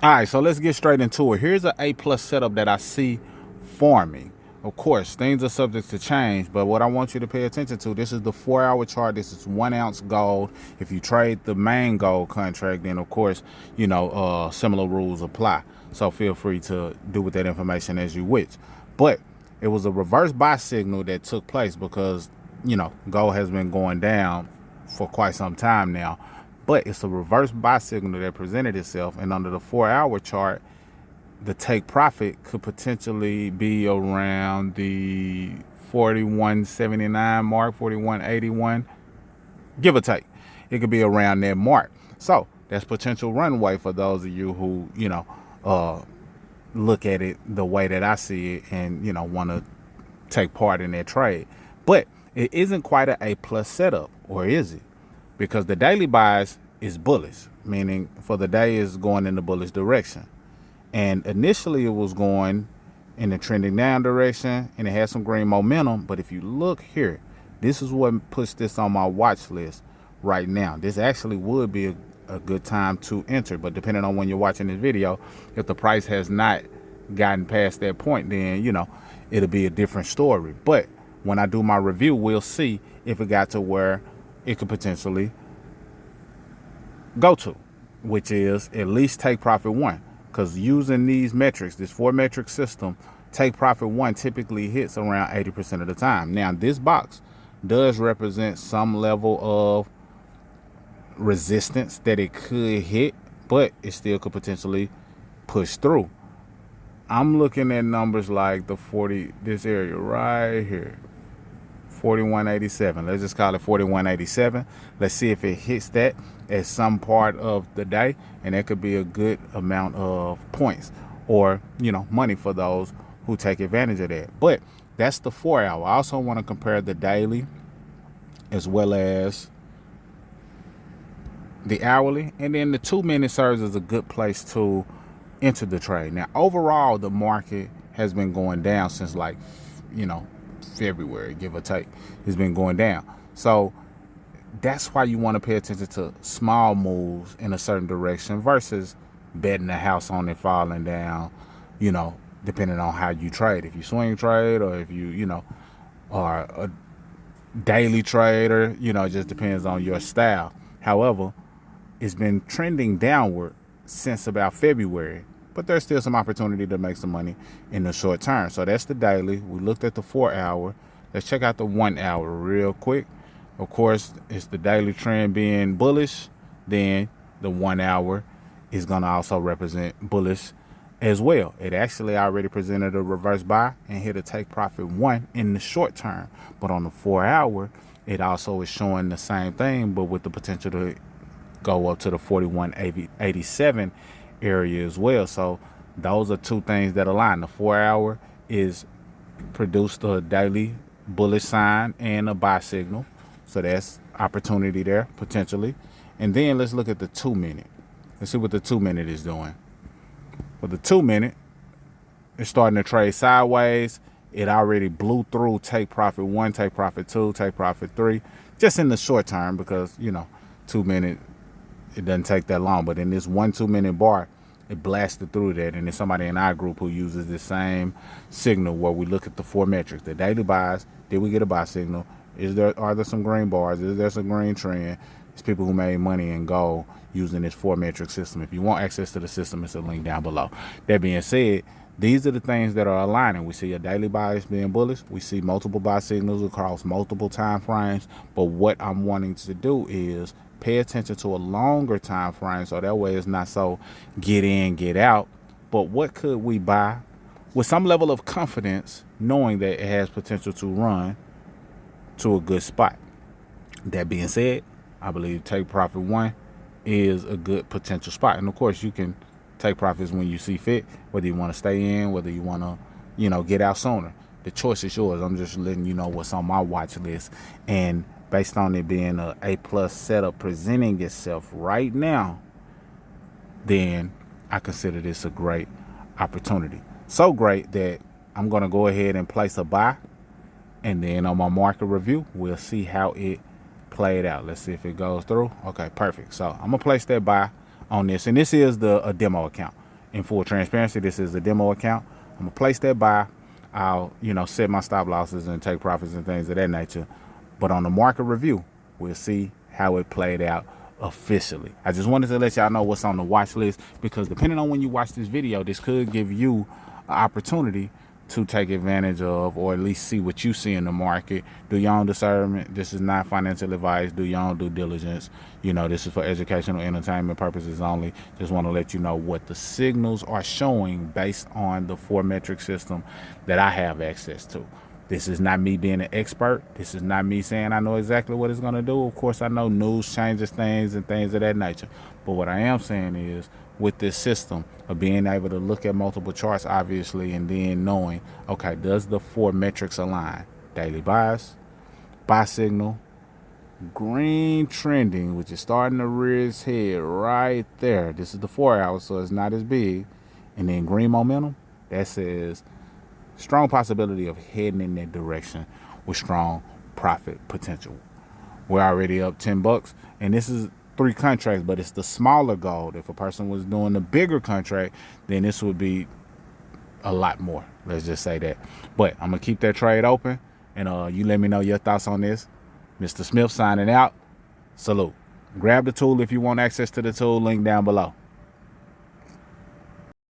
All right, so let's get straight into it. Here's an A+ setup that I see forming. Of course, things are subject to change, but what I want you to pay attention to, this is the 4-hour chart. This is 1 ounce gold. If you trade the main gold contract, then of course, similar rules apply. So feel free to do with that information as you wish. But it was a reverse buy signal that took place because, gold has been going down for quite some time now. But it's a reverse buy signal that presented itself, and under the 4-hour chart, the take profit could potentially be around the 41.79 mark, 41.81, give or take. It could be around that mark. So that's potential runway for those of you who, look at it the way that I see it and, want to take part in that trade. But it isn't quite an A+ setup, or is it? Because the daily bias is bullish, meaning for the day is going in the bullish direction. And initially it was going in the trending down direction and it had some green momentum. But if you look here, this is what puts this on my watch list right now. This actually would be a good time to enter, but depending on when you're watching this video, if the price has not gotten past that point, then it'll be a different story. But when I do my review, we'll see if it got to where it could potentially go to, which is at least take profit 1. Because using these metrics, this 4-metric system, take profit 1 typically hits around 80% of the time. Now, this box does represent some level of resistance that it could hit, but it still could potentially push through. I'm looking at numbers like this area right here, 41.87. Let's just call it 41.87. Let's see if it hits that at some part of the day, and that could be a good amount of points or money for those who take advantage of that. But that's the 4-hour. I also want to compare the daily as well as the hourly, and then the 2-minute serves as a good place to enter the trade. Now, overall, the market has been going down since February, give or take. It's been going down. So that's why you want to pay attention to small moves in a certain direction versus betting the house on it falling down, depending on how you trade. If you swing trade or if you, are a daily trader, it just depends on your style. However, it's been trending downward since about February, but there's still some opportunity to make some money in the short term. So that's the daily. We looked at the 4-hour. Let's check out the 1-hour real quick. Of course, it's the daily trend being bullish. Then the 1-hour is going to also represent bullish as well. It actually already presented a reverse buy and hit a take profit 1 in the short term. But on the 4-hour, it also is showing the same thing, but with the potential to go up to the 41.87 area as well. So those are two things that align. The 4-hour is produced a daily bullish sign and a buy signal. So that's opportunity there potentially. And then let's look at the 2-minute. Let's see what the 2-minute is doing. For the 2-minute, it's starting to trade sideways. It already blew through take profit 1, take profit 2, take profit 3, just in the short term because 2-minute, it doesn't take that long. But in this 2-minute bar, it blasted through that. And there's somebody in our group who uses the same signal where we look at the 4 metrics, the daily buys. Did we get a buy signal? Are there some green bars? Is there some green trend? It's people who made money in gold using this 4-metric system. If you want access to the system, it's a link down below. That being said, these are the things that are aligning. We see a daily bias being bullish. We see multiple buy signals across multiple time frames. But what I'm wanting to do is pay attention to a longer time frame, so that way it's not so get in, get out. But what could we buy with some level of confidence, knowing that it has potential to run to a good spot? That being said, I believe take profit 1 is a good potential spot. And of course, you can take profits when you see fit, whether you want to stay in, whether you want to, get out sooner. The choice is yours. I'm just letting you know what's on my watch list. And based on it being a A+ setup presenting itself right now, then I consider this a great opportunity. So great that I'm going to go ahead and place a buy. And then on my market review, we'll see how it played out. Let's see if it goes through. Okay, perfect. So I'm going to place that buy on this. And this is a demo account. in full transparency, this is a demo account. I'm gonna place that buy. I'll, set my stop losses and take profits and things of that nature. But on the market review, we'll see how it played out officially. I just wanted to let y'all know what's on the watch list, because depending on when you watch this video, this could give you an opportunity to take advantage of, or at least see what you see in the market. Do your own discernment. This is not financial advice. Do your own due diligence. This is for educational entertainment purposes only. Just want to let you know what the signals are showing based on the 4 metric system that I have access to. This is not me being an expert. This is not me saying I know exactly what it's going to do. Of course, I know news changes things and things of that nature. But what I am saying is, with this system of being able to look at multiple charts, obviously, and then knowing, okay, does the 4 metrics align? Daily bias, buy signal, green trending, which is starting to rear its head right there. This is the 4 hours, so it's not as big. And then green momentum, that says strong possibility of heading in that direction with strong profit potential. We're already up $10, and this is 3 contracts, but it's the smaller gold. If a person was doing the bigger contract, then this would be a lot more. Let's just say that. But I'm gonna keep that trade open, and you let me know your thoughts on this. Mr. Smith signing out. Salute. Grab the tool if you want access to the tool. Link down below.